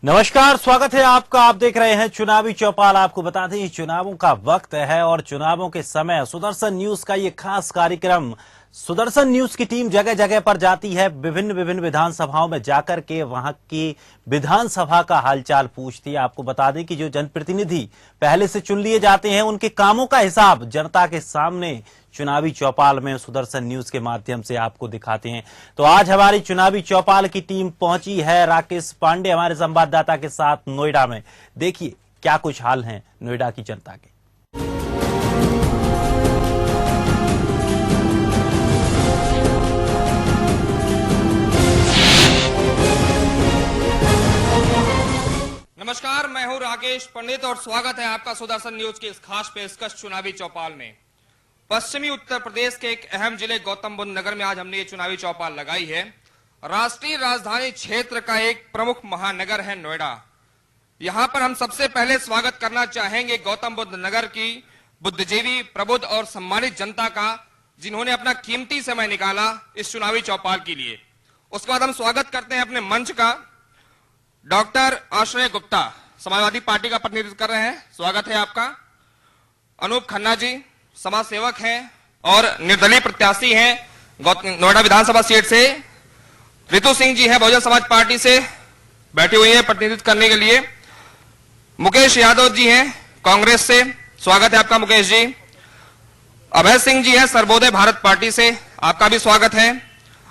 नमस्कार, स्वागत है आपका। आप देख रहे हैं चुनावी चौपाल। आपको बता दें चुनावों का वक्त है और चुनावों के समय सुदर्शन न्यूज का ये खास कार्यक्रम, सुदर्शन न्यूज की टीम जगह जगह पर जाती है, विभिन्न विधानसभाओं में जाकर के वहां की विधानसभा का हालचाल पूछती है। आपको बता दें कि जो जनप्रतिनिधि पहले से चुन लिए जाते हैं उनके कामों का हिसाब जनता के सामने चुनावी चौपाल में सुदर्शन न्यूज के माध्यम से आपको दिखाते हैं। तो आज हमारी चुनावी चौपाल की टीम पहुंची है राकेश पांडे हमारे संवाददाता के साथ नोएडा में। देखिए क्या कुछ हाल हैं नोएडा की जनता के। नमस्कार, मैं हूं राकेश पंडित और स्वागत है आपका सुदर्शन न्यूज की इस खास पेशकश चुनावी चौपाल में। पश्चिमी उत्तर प्रदेश के एक अहम जिले गौतम बुद्ध नगर में आज हमने ये चुनावी चौपाल लगाई है। राष्ट्रीय राजधानी क्षेत्र का एक प्रमुख महानगर है नोएडा। यहां पर हम सबसे पहले स्वागत करना चाहेंगे गौतम बुद्ध नगर की बुद्धिजीवी, प्रबुद्ध और सम्मानित जनता का, जिन्होंने अपना कीमती समय निकाला इस चुनावी चौपाल के लिए। उसके बाद हम स्वागत करते हैं अपने मंच का डॉक्टर आश्रय गुप्ता, समाजवादी पार्टी का प्रतिनिधित्व कर रहे हैं। स्वागत है आपका। अनूप खन्ना जी समाज सेवक हैं और निर्दलीय प्रत्याशी हैं नोएडा विधानसभा सीट से। रितु सिंह जी हैं बहुजन समाज पार्टी से, बैठी हुई है प्रतिनिधित्व करने के लिए। मुकेश यादव जी हैं कांग्रेस से, स्वागत है आपका मुकेश जी। अभय सिंह जी हैं सर्वोदय भारत पार्टी से, आपका भी स्वागत है।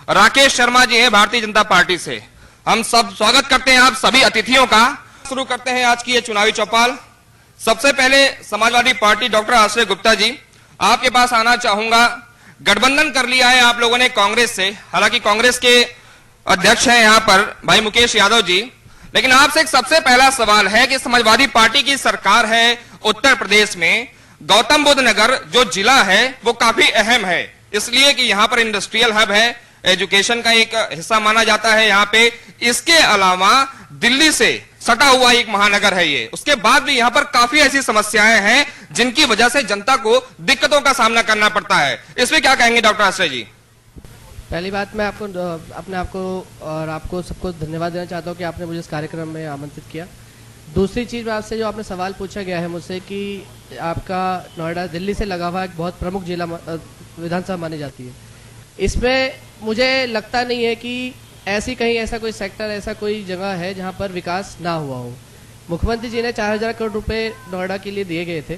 राकेश शर्मा जी हैं भारतीय जनता पार्टी से। हम सब स्वागत करते हैं आप सभी अतिथियों का। शुरू करते हैं आज की ये चुनावी चौपाल। सबसे पहले समाजवादी पार्टी डॉक्टर आश्रय गुप्ता जी, आपके पास आना चाहूंगा। गठबंधन कर लिया है आप लोगों ने कांग्रेस से, हालांकि कांग्रेस के अध्यक्ष हैं यहाँ पर भाई मुकेश यादव जी, लेकिन आपसे एक सबसे पहला सवाल है कि समाजवादी पार्टी की सरकार है उत्तर प्रदेश में। गौतम बुद्ध नगर जो जिला है वो काफी अहम है, इसलिए कि यहाँ पर इंडस्ट्रियल हब है, एजुकेशन का एक हिस्सा माना जाता है यहाँ पे। इसके अलावा दिल्ली से सटा हुआ एक महानगर है ये। उसके बाद भी यहाँ पर काफी ऐसी समस्याएं हैं जिनकी वजह से जनता को दिक्कतों का सामना करना पड़ता है। इसमें क्या कहेंगे डॉक्टर आश्रय जी? पहली बात, मैं अपने आपको और आपको सबको धन्यवाद देना चाहता हूँ कि आपने मुझे इस कार्यक्रम में आमंत्रित किया। दूसरी चीज में आपसे जो आपने सवाल पूछा गया है मुझसे कि आपका नोएडा दिल्ली से लगा हुआ एक बहुत प्रमुख जिला विधानसभा मानी जाती है, इसमें मुझे लगता नहीं है कि ऐसा कोई सेक्टर, ऐसा कोई जगह है जहां पर विकास ना हुआ हो। मुख्यमंत्री जी ने 4000 करोड़ रुपए नोएडा के लिए दिए गए थे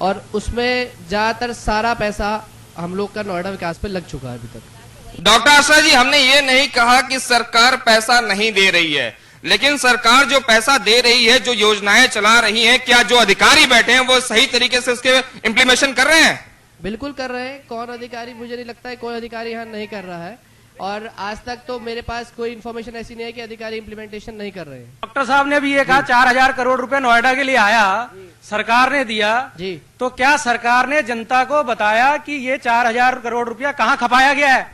और उसमें ज्यादातर सारा पैसा हम लोग का नोएडा विकास पे लग चुका है अभी तक। डॉक्टर आश्रय जी, हमने ये नहीं कहा कि सरकार पैसा नहीं दे रही है, लेकिन सरकार जो पैसा दे रही है, जो योजनाएं चला रही है, क्या जो अधिकारी बैठे हैं वो सही तरीके से उसके इम्प्लीमेशन कर रहे हैं? बिल्कुल कर रहे हैं। कौन अधिकारी, मुझे नहीं लगता है कोई अधिकारी यहाँ नहीं कर रहा है, और आज तक तो मेरे पास कोई इन्फॉर्मेशन ऐसी नहीं है कि अधिकारी इम्प्लीमेंटेशन नहीं कर रहे हैं। डॉक्टर साहब ने भी ये कहा 4000 करोड़ रुपए नोएडा के लिए आया, सरकार ने दिया जी, तो क्या सरकार ने जनता को बताया कि ये 4000 करोड़ रुपया कहाँ खपाया गया है,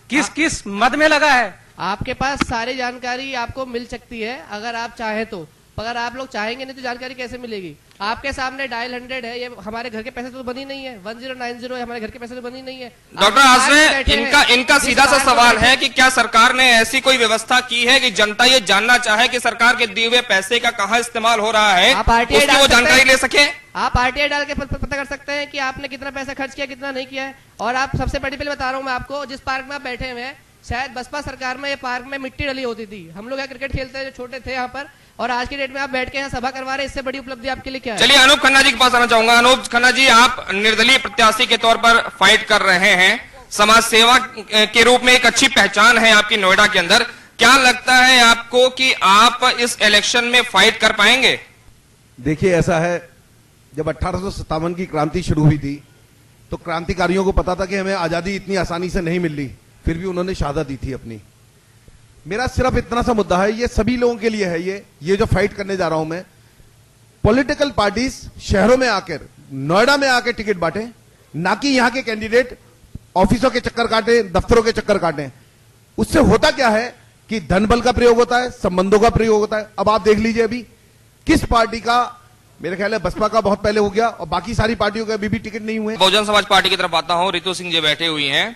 किस मद में लगा है? आपके पास सारी जानकारी आपको मिल सकती है अगर आप चाहें तो, अगर आप लोग चाहेंगे नहीं तो जानकारी कैसे मिलेगी? आपके सामने डायल 100 है, ये हमारे घर के पैसे तो बनी नहीं है। 1090 हमारे घर के पैसे तो बनी नहीं है। डॉक्टर आश्रय, इनका सीधा सा सवाल है कि क्या सरकार ने ऐसी कोई व्यवस्था की है कि जनता ये जानना चाहे कि सरकार के दिए हुए पैसे का कहाँ इस्तेमाल हो रहा है, उसकी वो जानकारी ले सके? आप आरटीआई डाल के पता कर सकते हैं कि आपने कितना पैसा खर्च किया, कितना नहीं किया है। और आप सबसे पहले बता रहा हूँ मैं आपको, जिस पार्क में आप बैठे हुए हैं, शायद बसपा सरकार में ये पार्क में मिट्टी डली होती थी। हम लोग यहाँ क्रिकेट खेलते हैं जो छोटे थे यहाँ पर, और आज की डेट में आप बैठ के यहाँ सभा करवा रहे हैं। इससे बड़ी उपलब्धि आपके लिए क्या है? चलिए अनूप खन्ना जी के पास आना चाहूंगा। अनूप खन्ना जी, आप निर्दलीय प्रत्याशी के तौर पर फाइट कर रहे हैं, समाज सेवा के रूप में एक अच्छी पहचान है आपकी नोएडा के अंदर। क्या लगता है आपको कि आप इस इलेक्शन में फाइट कर पाएंगे? देखिए, ऐसा है, जब 1857 की क्रांति शुरू हुई थी तो क्रांतिकारियों को पता था कि हमें आजादी इतनी आसानी से नहीं मिल रही, फिर भी उन्होंने शहादत दी थी अपनी। मेरा सिर्फ इतना सा मुद्दा है, ये सभी लोगों के लिए है, ये जो फाइट करने जा रहा हूं मैं। पॉलिटिकल पार्टीज शहरों में आकर, नोएडा में आकर टिकट बांटे, ना कि यहां के कैंडिडेट ऑफिसों के चक्कर काटे, दफ्तरों के चक्कर काटे। उससे होता क्या है कि धन बल का प्रयोग होता है, संबंधों का प्रयोग होता है। अब आप देख लीजिए, अभी किस पार्टी का, मेरे ख्याल है बसपा का बहुत पहले हो गया और बाकी सारी पार्टियों के अभी भी टिकट नहीं हुए। बहुजन समाज पार्टी की तरफ आता हूं, रितु सिंह जी बैठे हुई हैं।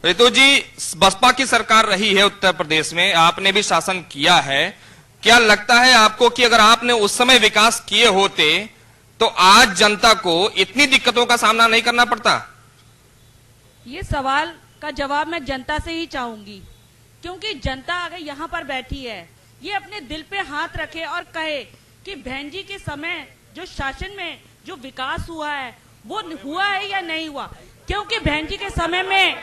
रितु जी, बसपा की सरकार रही है उत्तर प्रदेश में, आपने भी शासन किया है, क्या लगता है आपको कि अगर आपने उस समय विकास किए होते तो आज जनता को इतनी दिक्कतों का सामना नहीं करना पड़ता? ये सवाल का जवाब मैं जनता से ही चाहूंगी, क्योंकि जनता अगर यहाँ पर बैठी है, ये अपने दिल पे हाथ रखे और कहे कि बहन जी के समय जो शासन में जो विकास हुआ है वो हुआ है या नहीं हुआ। क्योंकि बहन जी के समय में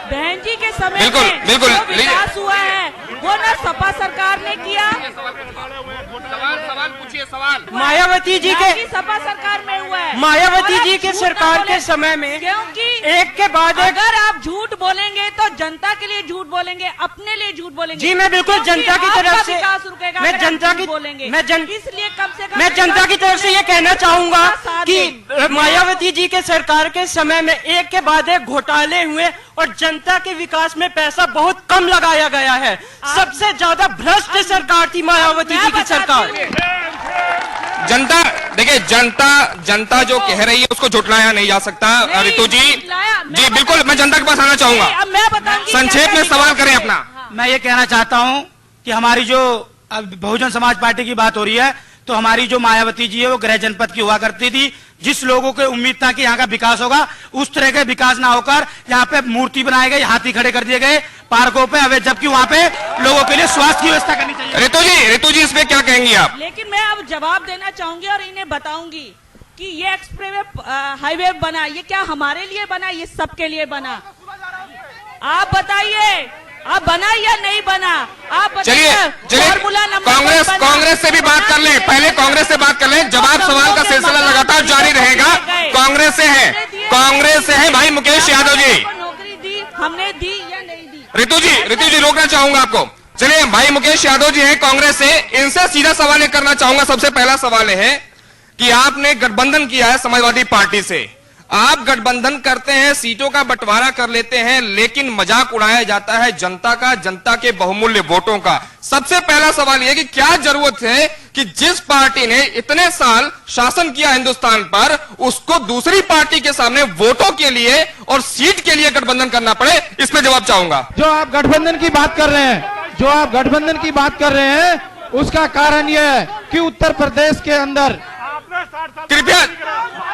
बिल्कुल जो विकास हुआ है वो ना सपा सरकार ने किया, सवाल पूछिए, सवाल। मायावती जी ना के कि सपा सरकार में हुआ है। मायावती और आप जी के झूठ सरकार ना के बोले, समय में क्योंकि एक के बाद एक अगर आप झूठ बोलेंगे तो जनता के लिए झूठ बोलेंगे, अपने लिए झूठ बोलेंगे। जी, मैं बिल्कुल क्योंकि जनता की आपका तरफ से विकास रुकेगा मैं अगर आप जनता झूठ की बोलेंगे। इसलिए कम से कम मैं जनता की तरफ से ये कहना चाहूंगा कि मायावती जी के सरकार के समय में एक के बाद एक घोटाले हुए और जनता के विकास में पैसा बहुत कम लगाया गया है। सबसे ज्यादा भ्रष्ट सरकार थी मायावती जी की सरकार। जनता देखिए, जनता जो कह रही है उसको झुटलाया नहीं जा सकता। रितु जी, जी बिल्कुल, मैं जनता के पास आना चाहूंगा। अब मैं बताऊंगी संक्षेप में सवाल करें अपना। मैं ये कहना चाहता हूं कि हमारी जो अब बहुजन समाज पार्टी की बात हो रही है, तो हमारी जो मायावती जी है वो गृह जनपद की हुआ करती थी। जिस लोगों को उम्मीद था कि यहाँ का विकास होगा, उस तरह का विकास ना होकर यहाँ पे मूर्ति बनाए गए, हाथी खड़े कर दिए गए पार्कों पे, अवे जबकि वहाँ पे लोगों के लिए स्वास्थ्य की व्यवस्था करनी चाहिए। रितु जी इस पे क्या कहेंगी आप? लेकिन मैं अब जवाब देना चाहूंगी और इन्हें बताऊंगी कि ये एक्सप्रेस हाईवे बना, ये क्या हमारे लिए बना, ये सबके लिए बना। आप बताइए, आप बना या नहीं बना? आप चलिए फॉर्मूला नंबर कांग्रेस से भी बात कर लें, पहले कांग्रेस से बात कर लें। जवाब सवाल का सिलसिला लगातार जारी रहेगा। कांग्रेस से है भाई मुकेश यादव जी। नौकरी दी हमने, दी या नहीं दी? रितु जी रोकना चाहूंगा आपको। चलिए, भाई मुकेश यादव जी हैं कांग्रेस से, इनसे सीधा सवाल ये करना चाहूंगा। सबसे पहला सवाल है कि आपने गठबंधन किया है समाजवादी पार्टी से, आप गठबंधन करते हैं, सीटों का बंटवारा कर लेते हैं, लेकिन मजाक उड़ाया जाता है जनता का, जनता के बहुमूल्य वोटों का। सबसे पहला सवाल यह कि क्या जरूरत है कि जिस पार्टी ने इतने साल शासन किया हिंदुस्तान पर, उसको दूसरी पार्टी के सामने वोटों के लिए और सीट के लिए गठबंधन करना पड़े? इस पर जवाब चाहूंगा। जो आप गठबंधन की बात कर रहे हैं, उसका कारण यह है कि उत्तर प्रदेश के अंदर, कृपया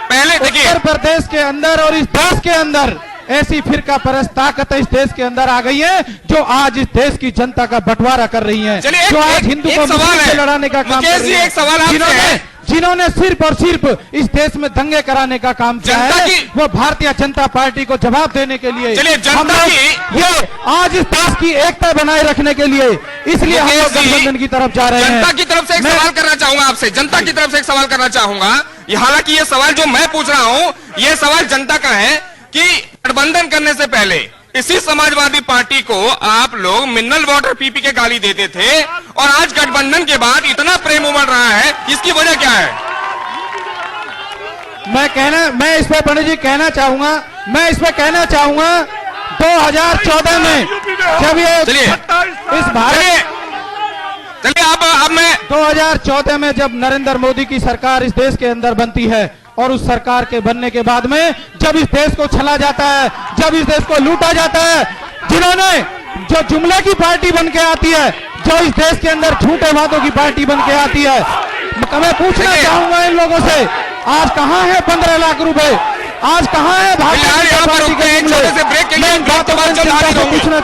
पहले देखिए, उत्तर प्रदेश के अंदर और इस देश के अंदर ऐसी फिरका परस्त ताकत इस देश के अंदर आ गई है जो आज इस देश की जनता का बंटवारा कर रही है, जो आज हिंदू को मुस्लिम से लड़ाने का काम कर रही है, जिन्होंने सिर्फ और सिर्फ इस देश में दंगे कराने का काम किया है, वो भारतीय जनता पार्टी को जवाब देने के लिए, हम लोग ये आज इस देश की एकता बनाए रखने के लिए, इसलिए हम लोग गठबंधन की तरफ जा रहे हैं। जनता की तरफ से एक सवाल करना चाहूंगा आपसे, जनता की तरफ से एक सवाल करना चाहूंगा। हालांकि ये सवाल जो मैं पूछ रहा हूं, ये सवाल जनता का है कि गठबंधन करने से पहले इसी समाजवादी पार्टी को आप लोग मिनरल वाटर पी के गाली देते थे, और आज गठबंधन के बाद इतना प्रेम उमड़ रहा है, इसकी वजह क्या है? मैं इस पे पंडित जी कहना चाहूंगा, 2014 में जब ये इस भारत, चलिए अब मैं 2014 में जब नरेंद्र मोदी की सरकार इस देश के अंदर बनती है, और उस सरकार के बनने के बाद में जब इस देश को छला जाता है, जब इस देश को लूटा जाता है, जिन्होंने जो जुमले की पार्टी बन के आती है, जो इस देश के अंदर झूठे वादों की पार्टी बन के आती है, मैं पूछना चाहूंगा इन लोगों से, आज कहां है 15 लाख रुपए? आज कहां है भारतीय जनता पार्टी के जुमले? मैं इन बातों पर जनता से पूछना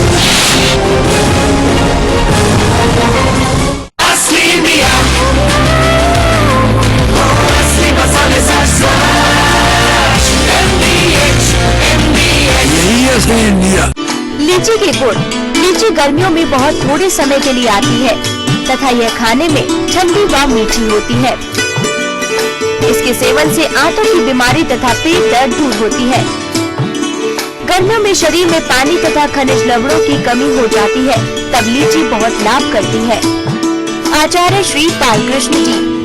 लीची के गुड़। लीची गर्मियों में बहुत थोड़े समय के लिए आती है तथा यह खाने में ठंडी व मीठी होती है। इसके सेवन से आंतों की बीमारी तथा पेट दर्द दूर होती है। गर्मियों में शरीर में पानी तथा खनिज लवणों की कमी हो जाती है, तब लीची बहुत लाभ करती है। आचार्य श्री बालकृष्ण जी।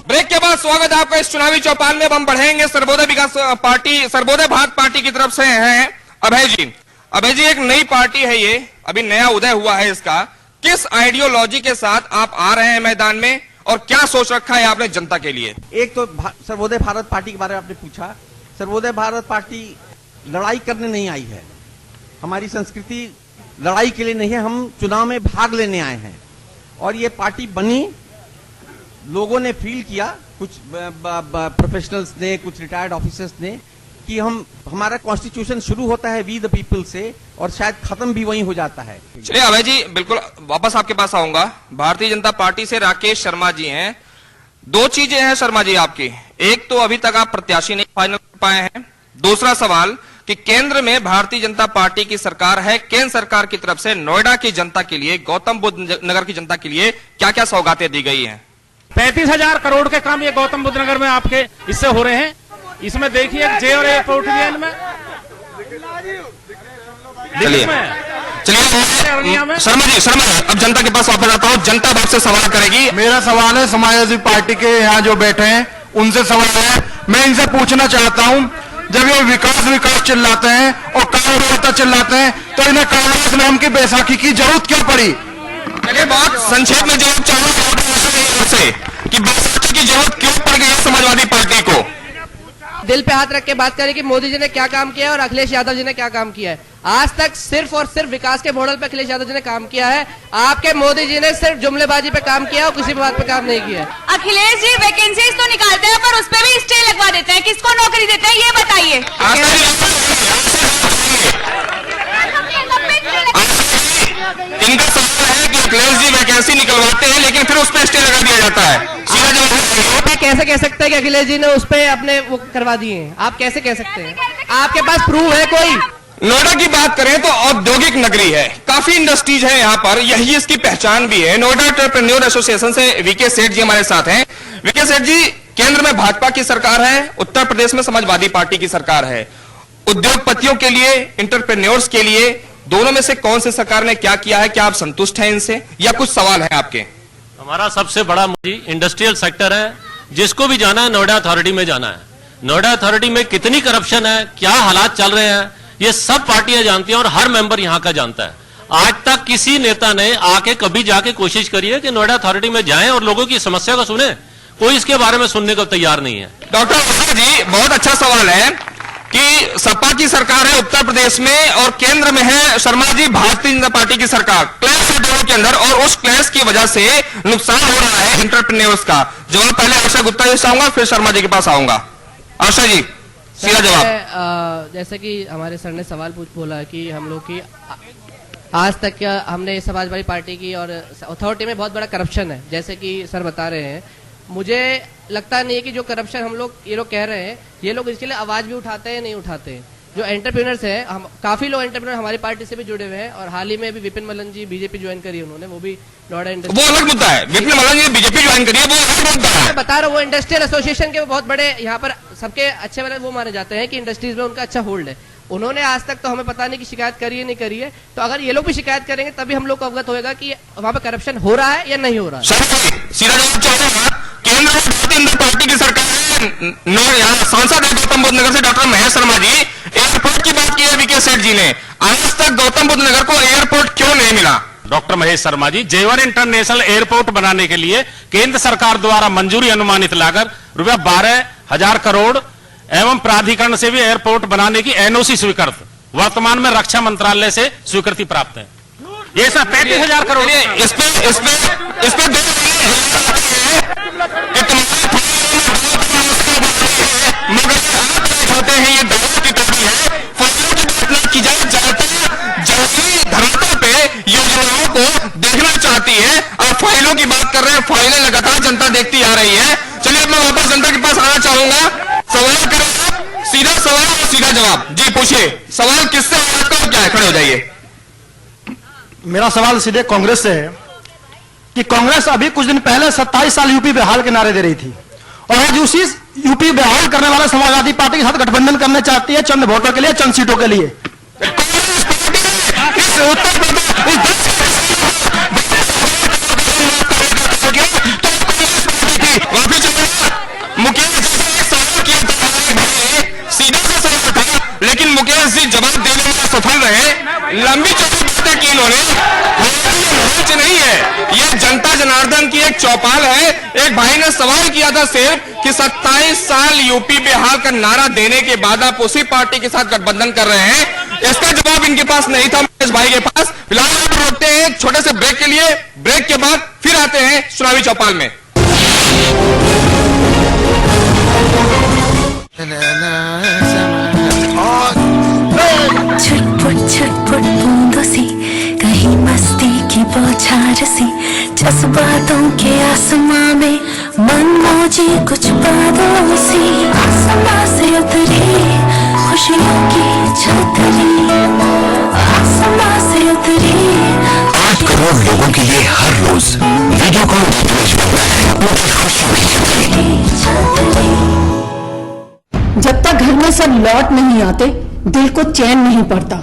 ब्रेक के बाद स्वागत है आपका इस चुनावी चौपाल में। अब हम बढ़ेंगे सर्वोदय भारत पार्टी की तरफ से हैं अभय जी। अभय जी, एक नई पार्टी है ये, अभी नया उदय हुआ है इसका, किस आइडियोलॉजी के साथ आप आ रहे हैं मैदान में और क्या सोच रखा है आपने जनता के लिए? एक तो सर्वोदय भारत पार्टी के बारे में आपने पूछा। सर्वोदय भारत पार्टी लड़ाई करने नहीं आई है, हमारी संस्कृति लड़ाई के लिए नहीं है, हम चुनाव में भाग लेने आए हैं। और ये पार्टी बनी, लोगों ने फील किया, कुछ प्रोफेशनल्स ने, कुछ रिटायर्ड ऑफिसर्स ने, कि हमारा कॉन्स्टिट्यूशन शुरू होता है वी द पीपल से और शायद खत्म भी वहीं हो जाता है। चलिए अभय जी, बिल्कुल वापस आपके पास आऊंगा। भारतीय जनता पार्टी से राकेश शर्मा जी हैं। दो चीजें हैं शर्मा जी आपकी, एक तो अभी तक आप प्रत्याशी नहीं फाइनल कर पाए हैं, दूसरा सवाल कि केंद्र में भारतीय जनता पार्टी की सरकार है, केंद्र सरकार की तरफ से नोएडा की जनता के लिए, गौतम बुद्ध नगर की जनता के लिए क्या क्या सौगातें दी गई हैं? 35,000 करोड़ के काम ये गौतम बुद्ध नगर में आपके इससे हो रहे हैं। इसमें देखिए जे और एयरपोर्ट भी है इनमें। चलिए शर्मा जी, अब जनता के पास वापस आता हूँ। जनता आपसे सवाल करेगी। मेरा सवाल है समाजवादी पार्टी के यहाँ जो बैठे हैं उनसे सवाल है। मैं इनसे पूछना चाहता हूँ, जब ये विकास विकास चिल्लाते हैं और कांग्रेस चिल्लाते हैं, तो इन्हें कांग्रेस नाम की बैसाखी की जरूरत क्यों पड़ी? चलिए बहुत संक्षेप में जवाब चाहूंगा कि बैसाखी की जरूरत क्यों पड़ गई है समाजवादी पार्टी को? दिल पे हाथ रख के बात करें कि मोदी जी ने क्या काम किया है और अखिलेश यादव जी ने क्या काम किया है। आज तक सिर्फ और सिर्फ विकास के मॉडल पे अखिलेश यादव जी ने काम किया है। आपके मोदी जी ने सिर्फ जुमलेबाजी पे काम किया और किसी बात पे काम नहीं किया। अखिलेश जी वैकेंसीज तो निकालते हैं पर उस पे भी स्टे लगवा देते हैं, किसको नौकरी देते हैं ये बताइए। इनका सवाल है कि अखिलेश जी वैकेंसी निकलवाते हैं लेकिन फिर उस पर स्टे लगा दिया जाता है। सीधा जवाब आप कैसे कह सकते हैं कि अखिलेश जी ने उस पे अपने वो करवा दिए हैं? आप कैसे कह सकते हैं? आपके पास प्रूफ है कोई? नोएडा की बात करें तो औद्योगिक नगरी है, काफी इंडस्ट्रीज है यहाँ पर, यही इसकी पहचान भी है। नोएडा एंटरप्रेन्योर एसोसिएशन से वीके सेठ जी हमारे साथ हैं। वीके सेठ जी, केंद्र में भाजपा की सरकार है, उत्तर प्रदेश में समाजवादी पार्टी की सरकार है। उद्योगपतियों के लिए, एंटरप्रेन्योर्स के लिए, दोनों में से कौन सी सरकार ने क्या किया है? क्या आप संतुष्ट हैं इनसे या कुछ सवाल है आपके? हमारा सबसे बड़ा इंडस्ट्रियल सेक्टर है, जिसको भी जाना है नोएडा अथॉरिटी में जाना है। नोएडा अथॉरिटी में कितनी करप्शन है, क्या हालात चल रहे हैं, ये सब पार्टियां जानती हैं और हर मेंबर यहाँ का जानता है। आज तक किसी नेता ने आके कभी जाके कोशिश करी है कि नोएडा अथॉरिटी में जाएं और लोगों की समस्या को सुने? कोई इसके बारे में सुनने को तैयार नहीं है। डॉक्टर ओझा जी, बहुत अच्छा सवाल है कि सपा की सरकार है उत्तर प्रदेश में और केंद्र में है शर्मा जी भारतीय जनता पार्टी की सरकार। क्लैश है दोनों के अंदर और उस क्लैश की वजह से नुकसान हो रहा है एंटरप्रेन्योर्स का। जवाब पहले आशा गुप्ता जी से आऊंगा, फिर शर्मा जी के पास आऊंगा। आशा जी, सीधा जवाब। जैसे कि हमारे सर ने सवाल बोला कि हम लोग की आज तक हमने समाजवादी पार्टी की और अथॉरिटी में बहुत बड़ा करप्शन है, जैसे कि सर बता रहे हैं। मुझे लगता नहीं है कि जो करप्शन ये लोग कह रहे हैं, ये लोग इसके लिए आवाज भी उठाते हैं, नहीं उठाते हैं। जो एंटरप्रेन्योर्स हैं, हम काफी लोग एंटरप्रेन्योर हमारी पार्टी से भी जुड़े हुए हैं और हाल ही में भी विपिन मल्लन जी बीजेपी ज्वाइन करी उन्होंने, वो भी नोएडा वो अलग मुद्दा है। विपिन मल्लन जी बीजेपी ज्वाइन करी है, वो अलग मुद्दा है। बता रहा हूँ, वो इंडस्ट्रियल एसोसिएशन के बहुत बड़े यहाँ पर सबके अच्छे वाले वो माने जाते हैं कि इंडस्ट्रीज में उनका अच्छा होल्ड है। उन्होंने आज तक तो हमें पता नहीं कि शिकायत करी है नहीं करी है, तो अगर ये लोग भी शिकायत करेंगे तभी हम लोग को अवगत होगा कि वहाँ पे करप्शन हो रहा है या नहीं हो रहा है। सीधा जवाब चाहूंगा, केंद्र में भारतीय जनता पार्टी की सरकार है, सांसद है गौतम बुद्ध नगर से डॉक्टर महेश शर्मा जी। एयरपोर्ट की बात की है वीके सेठ जी ने, आज तक गौतम बुद्ध नगर को एयरपोर्ट क्यों नहीं मिला? डॉक्टर महेश शर्मा जी, जेवर इंटरनेशनल एयरपोर्ट बनाने के लिए केंद्र सरकार द्वारा मंजूरी अनुमानित लागत रुपया 12,000 करोड़ एवं प्राधिकरण से भी एयरपोर्ट बनाने की एनओसी स्वीकृत, वर्तमान में रक्षा मंत्रालय से स्वीकृति प्राप्त है। ये सब 35,000 करोड़। इस पे होते हैं, ये दबाव की तस्वीर है। फसलों की बात की जाए, जनता धरातल पे योजनाओं को देखना चाहती है और फाइलों की बात कर रहे हैं। फाइलें लगातार जनता देखती आ रही है। चलिए मैं वापस जनता के पास आना चाहूंगा। सवाल करें, सीधा सवाल और सीधा जवाब। जी पूछिए, सवाल किससे आपका क्या है? खड़े हो जाइए। मेरा सवाल सीधे कांग्रेस से है कि कांग्रेस अभी कुछ दिन पहले 27 साल यूपी बिहार के नारे दे रही थी और आज उसी यूपी बिहार करने वाला समाजवादी पार्टी के साथ गठबंधन करना चाहती है चंद वोटों के लिए, चंद सीटों के लिए। सीधा सा सवाल था, लेकिन मुकेश जी जवाब देने में सफल रहे। लंबी चौड़ी बातें की इन्होंने, नहीं है ये जनता जनार्दन की एक चौपाल है। एक भाई ने सवाल किया था सिर्फ कि 27 साल यूपी बिहार का नारा देने के बाद आप उसी पार्टी के साथ गठबंधन कर रहे हैं। इसका जवाब इनके पास नहीं था महेश भाई के पास। फिलहाल आप रोकते हैं एक छोटे से ब्रेक के लिए, ब्रेक के बाद फिर आते हैं चुनावी चौपाल में। छुटपुट बूंदों सी कहीं मस्ती की बौछार सी, जज्बातों के आसमां में मन मौजी कुछ बादलों सी, आसमां से उतरी खुशियों की छतरी, आसमां से उतरी 8 करोड़ लोगों के लिए हर रोज वीडियो कॉल खुशियों की छतरी। जब तक घर में सब लौट नहीं आते दिल को चैन नहीं पड़ता।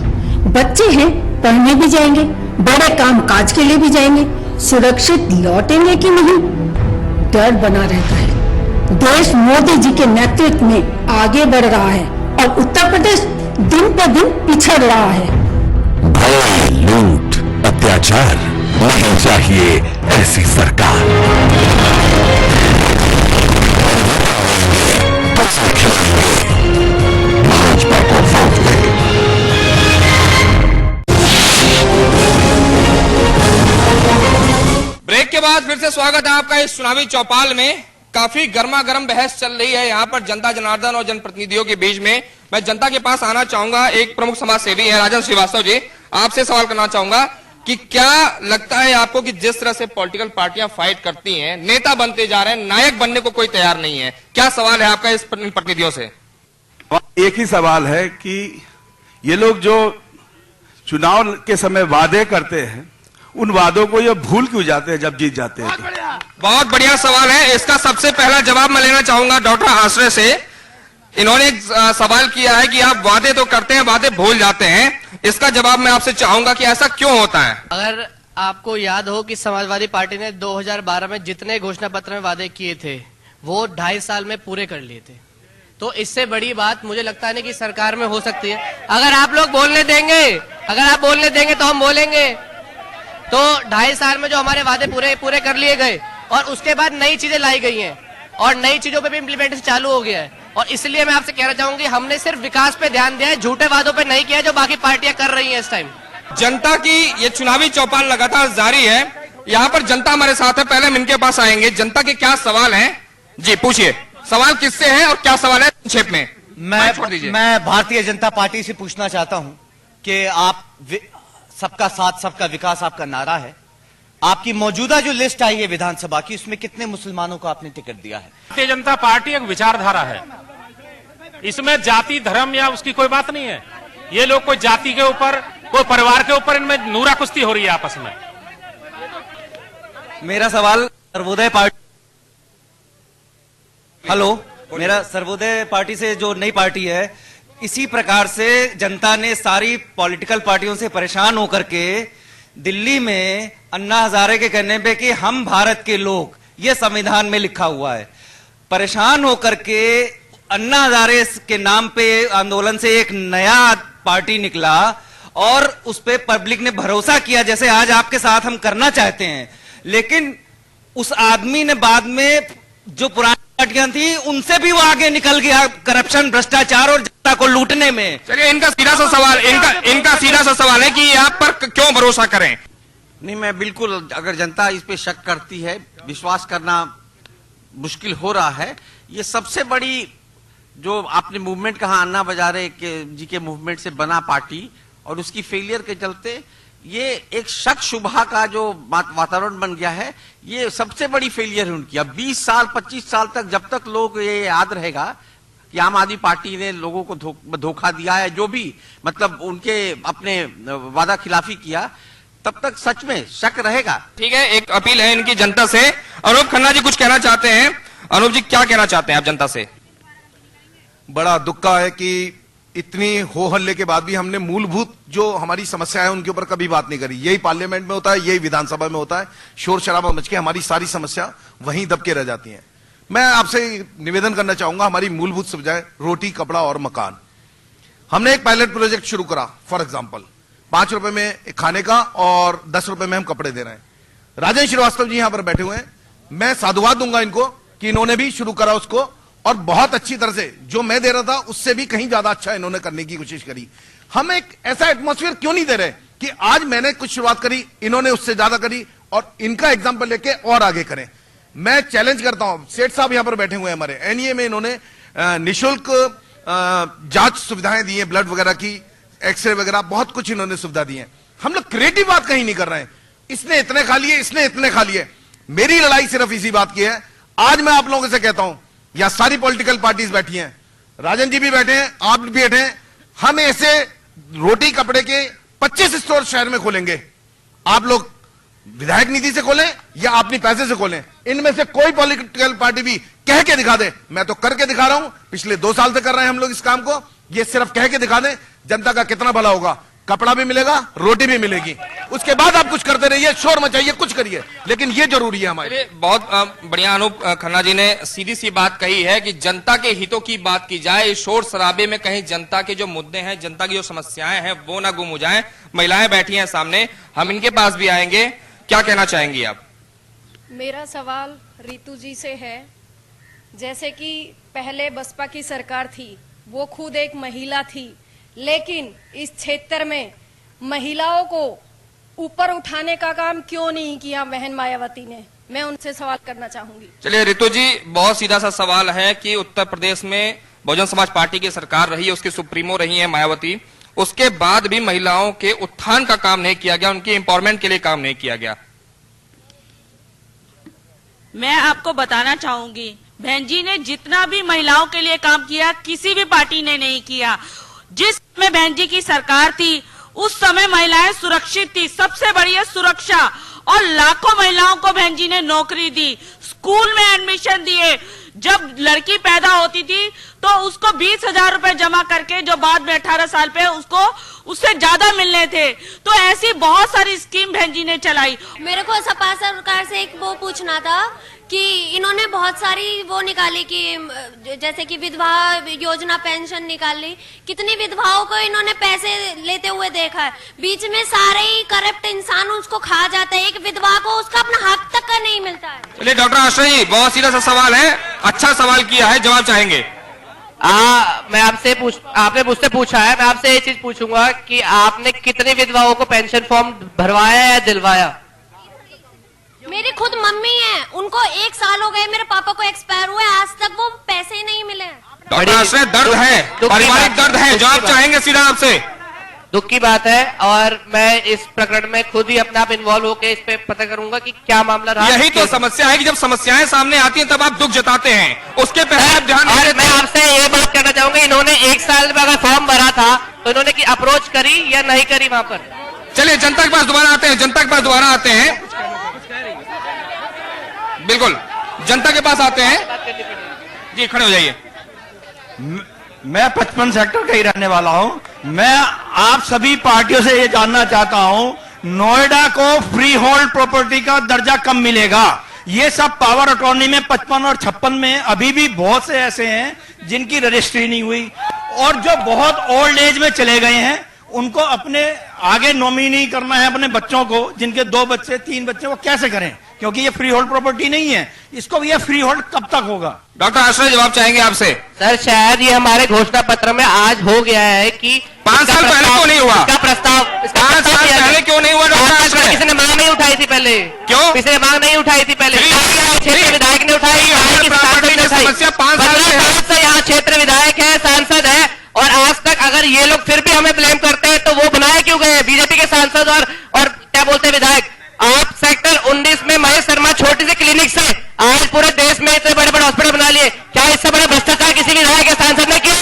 बच्चे हैं, पढ़ने भी जाएंगे, बड़े काम काज के लिए भी जाएंगे, सुरक्षित लौटेंगे कि नहीं, डर बना रहता है। देश मोदी जी के नेतृत्व में आगे बढ़ रहा है और उत्तर प्रदेश दिन पर दिन पिछड़ रहा है। भय, लूट, अत्याचार नहीं चाहिए ऐसी सरकार। भाजपा को वोट दें। ब्रेक के बाद फिर से स्वागत है आपका इस चुनावी चौपाल में। काफी गर्मा गर्म बहस चल रही है यहाँ पर जनता जनार्दन और जनप्रतिनिधियों के बीच में। मैं जनता के पास आना चाहूंगा, एक प्रमुख समाज सेवी है राजन श्रीवास्तव जी, आपसे सवाल करना चाहूंगा कि क्या लगता है आपको कि जिस तरह से पॉलिटिकल पार्टियां फाइट करती हैं, नेता बनते जा रहे हैं, नायक बनने को कोई तैयार नहीं है, क्या सवाल है आपका इस प्रतिनिधियों से? एक ही सवाल है कि ये लोग जो चुनाव के समय वादे करते हैं, उन वादों को ये भूल क्यों जाते हैं जब जीत जाते हैं? बहुत बढ़िया सवाल है। इसका सबसे पहला जवाब मैं लेना चाहूंगा डॉक्टर आश्रय से। इन्होंने एक सवाल किया है कि आप वादे तो करते हैं, वादे भूल जाते हैं। इसका जवाब मैं आपसे चाहूंगा कि ऐसा क्यों होता है? अगर आपको याद हो कि समाजवादी पार्टी ने 2012 में जितने घोषणा पत्र में वादे किए थे वो 2.5 साल में पूरे कर लिए थे। तो इससे बड़ी बात मुझे लगता नहीं कि सरकार में हो सकती है। अगर आप लोग बोलने देंगे, अगर आप बोलने देंगे तो हम बोलेंगे। तो 2.5 साल में जो हमारे वादे पूरे कर लिए गए और उसके बाद नई चीजें लाई गई हैं और नई चीजों पे भी इम्प्लीमेंटेशन चालू हो गया है। और इसलिए मैं आपसे कहना चाहूंगी, हमने सिर्फ विकास पे ध्यान दिया है, झूठे वादों पे नहीं किया जो बाकी पार्टियां कर रही हैं इस टाइम। जनता की ये चुनावी चौपाल लगातार जारी है। यहाँ पर जनता हमारे साथ है, पहले हम इनके पास आएंगे। जनता के क्या सवाल हैं? जी पूछिए, सवाल किससे है और क्या सवाल है संक्षेप में? मैं भारतीय जनता पार्टी से पूछना चाहता हूं कि आप सबका साथ सबका विकास आपका नारा है, आपकी मौजूदा जो लिस्ट आई है विधानसभा की, उसमें कितने मुसलमानों को आपने टिकट दिया है? भारतीय जनता पार्टी एक विचारधारा है, इसमें जाति धर्म या उसकी कोई बात नहीं है। ये लोग कोई जाति के ऊपर, कोई परिवार के ऊपर इनमें नूरा कुश्ती हो रही है आपस में। मेरा सवाल सर्वोदय पार्टी, हेलो, मेरा सर्वोदय पार्टी से जो नई पार्टी है, इसी प्रकार से जनता ने सारी पॉलिटिकल पार्टियों से परेशान होकर के दिल्ली में अन्ना हजारे के कहने पे कि हम भारत के लोग, ये संविधान में लिखा हुआ है, परेशान होकर के अन्ना हजारे के नाम पे आंदोलन से एक नया पार्टी निकला और उस पे पब्लिक ने भरोसा किया, जैसे आज आपके साथ हम करना चाहते हैं। लेकिन उस आदमी ने बाद में जो पुरानी पार्टियां थी उनसे भी वो आगे निकल गया करप्शन, भ्रष्टाचार और जनता को लूटने में। चलिए इनका सीधा सा सवाल, इनका सीधा सा सवाल है कि आप पर क्यों भरोसा करें? नहीं, मैं बिल्कुल, अगर जनता इस पे शक करती है, विश्वास करना मुश्किल हो रहा है। ये सबसे बड़ी जो आपने मूवमेंट कहा, अन्ना हजारे जी के मूवमेंट से बना पार्टी और उसकी फेलियर के चलते ये एक शक शुबहा का जो वातावरण बन गया है, ये सबसे बड़ी फेलियर है उनकी। अब 20 साल 25 साल तक जब तक लोग ये याद रहेगा कि आम आदमी पार्टी ने लोगों को धोखा दिया है, जो भी मतलब उनके अपने वादा खिलाफी किया, तब तक सच में शक रहेगा। ठीक है, एक अपील है इनकी जनता से। अनूप खन्ना जी कुछ कहना चाहते हैं। अनूप जी क्या कहना चाहते हैं आप जनता से? बड़ा दुख का है कि इतनी हो हल्ले के बाद भी हमने मूलभूत जो हमारी समस्या है उनके ऊपर कभी बात नहीं करी। यही पार्लियामेंट में होता है, यही विधानसभा में होता है, शोर शराबा मच के हमारी सारी समस्या वहीं दबके रह जाती हैं। मैं आपसे निवेदन करना चाहूंगा, हमारी मूलभूत सुविधाएं रोटी, कपड़ा और मकान। हमने एक पायलट प्रोजेक्ट शुरू करा, फॉर एग्जाम्पल 5 रुपए में खाने का और 10 रुपए में हम कपड़े दे रहे हैं। राजन श्रीवास्तव जी यहां पर बैठे हुए हैं, मैं साधुवाद दूंगा इनको कि इन्होंने भी शुरू करा उसको और बहुत अच्छी तरह से, जो मैं दे रहा था उससे भी कहीं ज्यादा अच्छा इन्होंने करने की कोशिश करी। हम एक ऐसा एटमॉस्फेयर क्यों नहीं दे रहे कि आज मैंने कुछ शुरुआत करी, इन्होंने उससे ज्यादा करी और इनका एग्जाम्पल लेके और आगे करें। मैं चैलेंज करता हूं, सेठ साहब यहां पर बैठे हुए हैं हमारे, एनईए में इन्होंने निःशुल्क जांच सुविधाएं दी हैं, ब्लड वगैरह की, एक्सरे वगैरह, बहुत कुछ इन्होंने सुविधा दी है। हम लोग क्रिएटिव बात कहीं नहीं कर रहे हैं, इसने इतने खा लिए, इसने इतने खा लिए। मेरी लड़ाई सिर्फ इसी बात की है। आज मैं आप लोगों से कहता हूं, या सारी पॉलिटिकल पार्टीज बैठी हैं, राजन जी भी बैठे हैं, आप भी बैठे हैं, हम ऐसे रोटी कपड़े के 25 स्टोर शहर में खोलेंगे। आप लोग विधायक निधि से खोलें या अपनी पैसे से खोलें, इनमें से कोई पॉलिटिकल पार्टी भी कह के दिखा दे। मैं तो करके दिखा रहा हूं, पिछले 2 साल से कर रहे हैं हम लोग इस काम को। ये सिर्फ कह के दिखा दें, जनता का कितना भला होगा, कपड़ा भी मिलेगा, रोटी भी मिलेगी। उसके बाद आप कुछ करते रहिए, शोर मचाइए, कुछ करिए, लेकिन ये जरूरी है हमारे लिए। बहुत बढ़िया अनूप खन्ना जी ने सीधी सी बात कही है कि जनता के हितों की बात की जाए, शोर शराबे में कहीं जनता के जो मुद्दे हैं, जनता की जो समस्याएं हैं, वो ना गुम हो जाएं। महिलाएं बैठी हैं सामने, हम इनके पास भी आएंगे। क्या कहना चाहेंगी आप? मेरा सवाल रितु जी से है। जैसे कि पहले बसपा की सरकार थी, वो खुद एक महिला थी, लेकिन इस क्षेत्र में महिलाओं को ऊपर उठाने का काम क्यों नहीं किया बहन मायावती ने? मैं उनसे सवाल करना चाहूंगी। चलिए रितु जी, बहुत सीधा सा सवाल है कि उत्तर प्रदेश में बहुजन समाज पार्टी की सरकार रही है, उसकी सुप्रीमो रही है मायावती, उसके बाद भी महिलाओं के उत्थान का काम नहीं किया गया, उनकी एम्पावरमेंट के लिए काम नहीं किया गया। मैं आपको बताना चाहूंगी, बहन जी ने जितना भी महिलाओं के लिए काम किया, किसी भी पार्टी ने नहीं किया। जिस समय बहन जी की सरकार थी, उस समय महिलाएं सुरक्षित थी, सबसे बड़ी है सुरक्षा, और लाखों महिलाओं को बहन जी ने नौकरी दी, स्कूल में एडमिशन दिए। जब लड़की पैदा होती थी तो उसको 20,000 रुपए जमा करके, जो बाद में 18 साल पे उसको उससे ज्यादा मिलने थे। तो ऐसी बहुत सारी स्कीम बहन जी ने चलाई। मेरे को सपा सरकार से एक वो पूछना था कि इन्होंने बहुत सारी वो निकाली कि जैसे कि विधवा योजना पेंशन निकाली, कितनी विधवाओं को इन्होंने पैसे लेते हुए देखा है। बीच में सारे ही करप्ट इंसान उसको खा जाते हैं, एक विधवा को उसका अपना हक तक का नहीं मिलता है। चलिए डॉक्टर आश्रय जी, बहुत सीधा सा सवाल है, अच्छा सवाल किया है, जवाब चाहेंगे? मैं आपने मुझसे पूछा है, मैं आपसे ये चीज पूछूंगा कि आपने कितने विधवाओं को पेंशन फॉर्म भरवाया या दिलवाया? मेरी खुद मम्मी है, उनको 1 साल हो गए, मेरे पापा को एक्सपायर हुए, आज तक वो पैसे ही नहीं मिले। डॉक्टर आश्रय, दर्द है, पारिवारिक दर्द है, जवाब चाहेंगे सीधा आपसे? दुख की बात है, और मैं इस प्रकरण में खुद ही अपने आप इन्वॉल्व होकर इस पे पता करूंगा कि क्या मामला रहा। यही तो समस्या है कि जब समस्याएं सामने आती हैं तब आप दुख जताते हैं, उसके पहले आप ध्यान नहीं देते। मैं आपसे ये बात कहना चाहूंगा, इन्होंने 1 साल में अगर फॉर्म भरा था तो इन्होंने की अप्रोच करी या नहीं करी वहां पर? चलिए जनता के पास दोबारा आते हैं, जनता के पास दोबारा आते हैं, बिल्कुल जनता के पास आते हैं जी, खड़े हो जाइए। मैं 55 सेक्टर का ही रहने वाला हूं। मैं आप सभी पार्टियों से ये जानना चाहता हूं, नोएडा को फ्री होल्ड प्रॉपर्टी का दर्जा कब मिलेगा? ये सब पावर अटॉर्नी में 55 और 56 में अभी भी बहुत से ऐसे हैं जिनकी रजिस्ट्री नहीं हुई, और जो बहुत ओल्ड एज में चले गए हैं उनको अपने आगे नॉमिनी करना है अपने बच्चों को, जिनके 2 बच्चे 3 बच्चे, वो कैसे करें? क्योंकि ये फ्री होल्ड प्रॉपर्टी नहीं है, इसको ये फ्री होल्ड कब तक होगा? डॉक्टर आश्रय जवाब चाहेंगे आपसे? सर, शायद ये हमारे घोषणा पत्र में आज हो गया है कि 5 साल पहले क्यों नहीं हुआ? इसका प्रस्ताव 5 साल पहले क्यों नहीं हुआ डॉक्टर आश्रय? किसी ने मांग नहीं उठाई थी पहले? क्यों? किसी ने मांग नहीं उठाई थी पहले? क्षेत्र विधायक ने उठाई, समस्या 5 साल से यहाँ क्षेत्र विधायक है, सांसद है, और आज तक अगर ये लोग फिर भी हमें ब्लेम करते हैं तो वो बनाए क्यों गए बीजेपी के सांसद और क्या बोलते हैं विधायक? आप सेक्टर 19 में महेश शर्मा छोटी सी क्लिनिक से आज पूरे देश में इतने बड़े बड़े हॉस्पिटल बना लिए, क्या इससे बड़ा भ्रष्टाचार किसी विधायक या सांसद ने किया?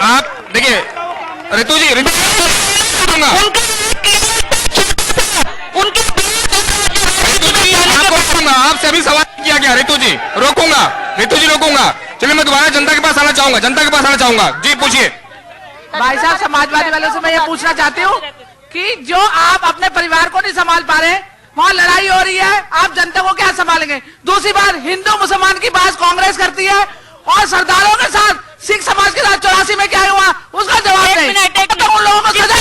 आप देखिए रितु जी, आपसे अभी सवाल किया गया। रितु जी रोकूंगा। चलिए मैं दोबारा जनता के पास आना चाहूंगा, जी पूछिए। भाई साहब, समाजवादी वालों से मैं ये पूछना चाहती हूँ कि जो आप अपने परिवार को नहीं संभाल पा रहे, वहाँ लड़ाई हो रही है, आप जनता को क्या संभालेंगे? दूसरी बात, हिंदू मुसलमान की बात कांग्रेस करती है, और सरदारों के साथ सिख समाज के साथ 84 में क्या हुआ उसका जवाब नहीं। तो उन लोगों को सजा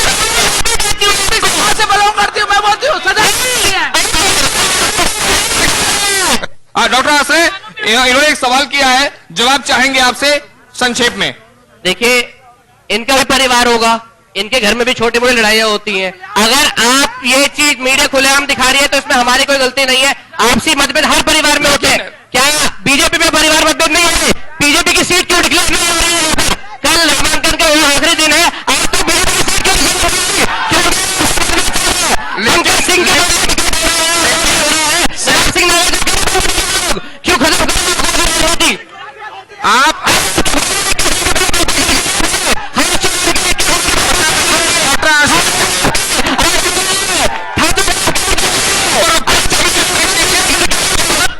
से बिलोंग करती हूँ, मैं बोलती हूँ सजा नहीं है। डॉक्टर आश्रय, इन्होंने एक सवाल किया है, जवाब चाहेंगे आपसे संक्षेप में? देखिए इनका भी परिवार होगा, इनके घर में भी छोटी मोटी लड़ाइयां होती हैं। अगर आप ये चीज मीडिया खुलेआम दिखा रही है तो इसमें हमारी कोई गलती नहीं है। आपसी मतभेद हर परिवार में होते हैं। क्या बीजेपी में परिवार मतभेद नहीं है? बीजेपी की सीट क्यों डिक्लेयर नहीं हो रही है? कल नामांकन का आखिरी दिन है, आज तो बीजेपी की सीट क्यों सिंह क्यों खत्म कर आप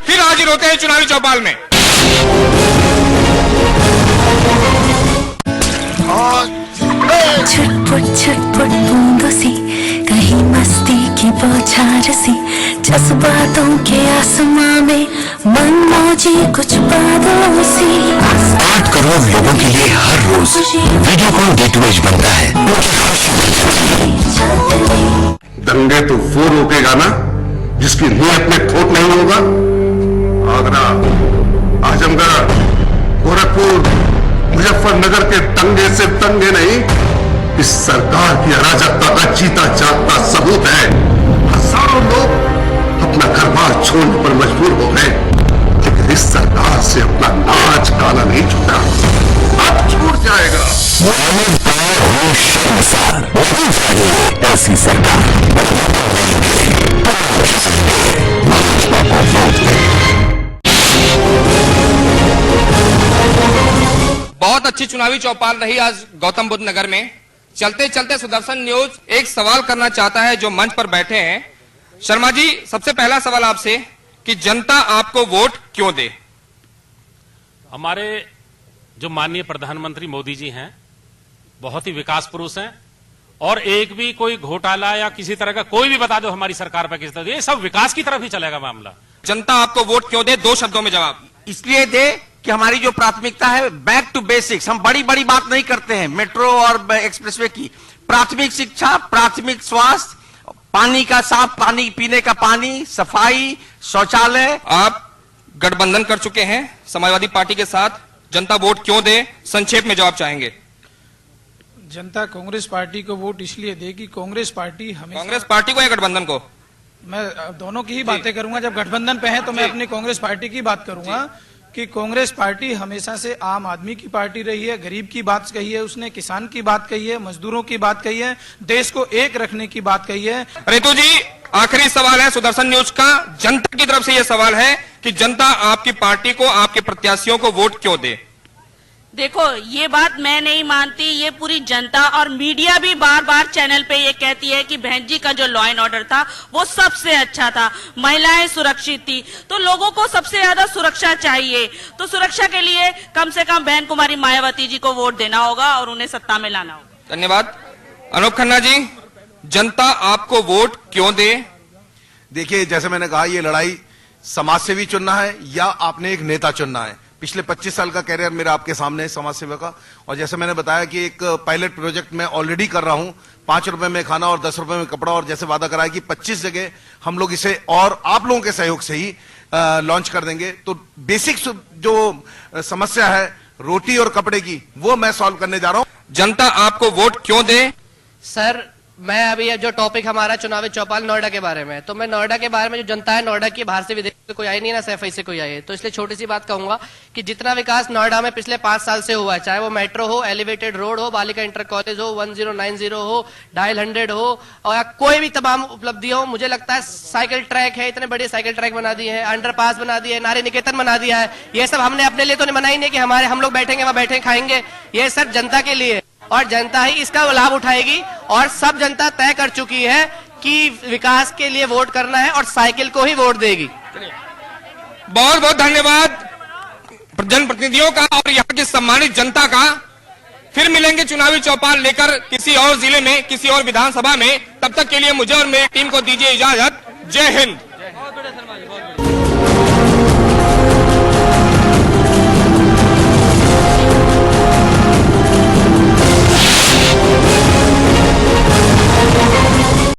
फिर हाजिर होते हैं चुनावी चौपाल में। छुटपुट छुटपुट बूंदों सी कहीं मस्ती की बौछार सी, जज्बातों के आसमां में मनमौजी कुछ बादलों सी। 8 करोड़ लोगों के लिए हर रोज वीडियो कॉल D2H बनता है। दंगे तो वो रोकेगा ना जिसकी नीयत में खोट नहीं होगा। आगरा, आजमगढ़, गोरखपुर, मुजफ्फरनगर के दंगे से दंगे नहीं, इस सरकार की अराजकता का जीता जागता सबूत है। हजारों लोग अपना घर बार छोड़ने पर मजबूर हो गए, लेकिन इस सरकार से अपना नाच गाना नहीं छूटा, अब छूट जाएगा। ऐसी सरकार बहुत अच्छी चुनावी चौपाल रही आज गौतम बुद्ध नगर में। चलते चलते सुदर्शन न्यूज एक सवाल करना चाहता है जो मंच पर बैठे हैं। शर्मा जी, सबसे पहला सवाल आपसे कि जनता आपको वोट क्यों दे? हमारे जो माननीय प्रधानमंत्री मोदी जी हैं बहुत ही विकास पुरुष हैं, और एक भी कोई घोटाला या किसी तरह का कोई भी बता दो हमारी सरकार पर किस तरह, ये सब विकास की तरफ ही चलेगा मामला। जनता आपको वोट क्यों दे? 2 शब्दों में जवाब। इसलिए दे कि हमारी जो प्राथमिकता है बैक टू बेसिक्स, हम बड़ी बड़ी बात नहीं करते हैं मेट्रो और एक्सप्रेसवे की। प्राथमिक शिक्षा, प्राथमिक स्वास्थ्य, पानी का साफ पानी, पीने का पानी, सफाई, शौचालय। आप गठबंधन कर चुके हैं समाजवादी पार्टी के साथ, जनता वोट क्यों दे? संक्षेप में जवाब चाहेंगे। जनता कांग्रेस पार्टी को वोट इसलिए देगी, कांग्रेस पार्टी हमेशा, कांग्रेस पार्टी को या गठबंधन को? मैं दोनों की ही बातें करूंगा। जब गठबंधन पे है तो मैं अपनी कांग्रेस पार्टी की बात करूंगा कि कांग्रेस पार्टी हमेशा से आम आदमी की पार्टी रही है। गरीब की बात कही है उसने, किसान की बात कही है, मजदूरों की बात कही है, देश को एक रखने की बात कही है। रितु जी, आखिरी सवाल है सुदर्शन न्यूज का। जनता की तरफ से यह सवाल है कि जनता आपकी पार्टी को, आपके प्रत्याशियों को वोट क्यों दे? देखो, ये बात मैं नहीं मानती, ये पूरी जनता और मीडिया भी बार बार चैनल पे ये कहती है कि बहन जी का जो लॉ एंड ऑर्डर था वो सबसे अच्छा था, महिलाएं सुरक्षित थी, तो लोगों को सबसे ज्यादा सुरक्षा चाहिए। तो सुरक्षा के लिए कम से कम बहन कुमारी मायावती जी को वोट देना होगा और उन्हें सत्ता में लाना होगा। धन्यवाद। अनूप खन्ना जी, जनता आपको वोट क्यों दे? देखिए, जैसे मैंने कहा, ये लड़ाई समाज सेवी चुनना है या आपने एक नेता चुनना है। पिछले 25 साल का कैरियर मेरा आपके सामने है समाज सेवा का, और जैसे मैंने बताया कि एक पायलट प्रोजेक्ट मैं ऑलरेडी कर रहा हूं, 5 रुपए में खाना और 10 रुपए में कपड़ा, और जैसे वादा कराया कि 25 जगह हम लोग इसे और आप लोगों के सहयोग से ही लॉन्च कर देंगे। तो बेसिक जो समस्या है रोटी और कपड़े की, वो मैं सॉल्व करने जा रहा हूं। जनता आपको वोट क्यों दे? सर, मैं अभी जो टॉपिक हमारा चुनावी चौपाल नोएडा के बारे में है, तो मैं नोएडा के बारे में, जो जनता है नोएडा की, बाहर से विदेश से कोई आई नहीं ना, सैफई से कोई आई है, तो इसलिए छोटी सी बात कहूंगा कि जितना विकास नोएडा में पिछले 5 साल से हुआ है, चाहे वो मेट्रो हो, एलिवेटेड रोड हो, बालिका इंटर कॉलेज हो, 1090 हो, डायल 100 हो, और कोई भी तमाम उपलब्धियां हो, मुझे लगता है साइकिल ट्रैक है, इतने बड़े साइकिल ट्रैक बना दिए हैं, अंडरपास बना दिए, नारी निकेतन बना दिया है। ये सब हमने अपने लिए तो नहीं बनाई नहीं कि हम लोग बैठेंगे वहां बैठे खाएंगे, ये सब जनता के लिए, और जनता ही इसका लाभ उठाएगी। और सब जनता तय कर चुकी है कि विकास के लिए वोट करना है और साइकिल को ही वोट देगी। बहुत बहुत धन्यवाद जनप्रतिनिधियों का और यहाँ की सम्मानित जनता का। फिर मिलेंगे चुनावी चौपाल लेकर किसी और जिले में, किसी और विधानसभा में। तब तक के लिए मुझे और मेरी टीम को दीजिए इजाजत। जय हिंद।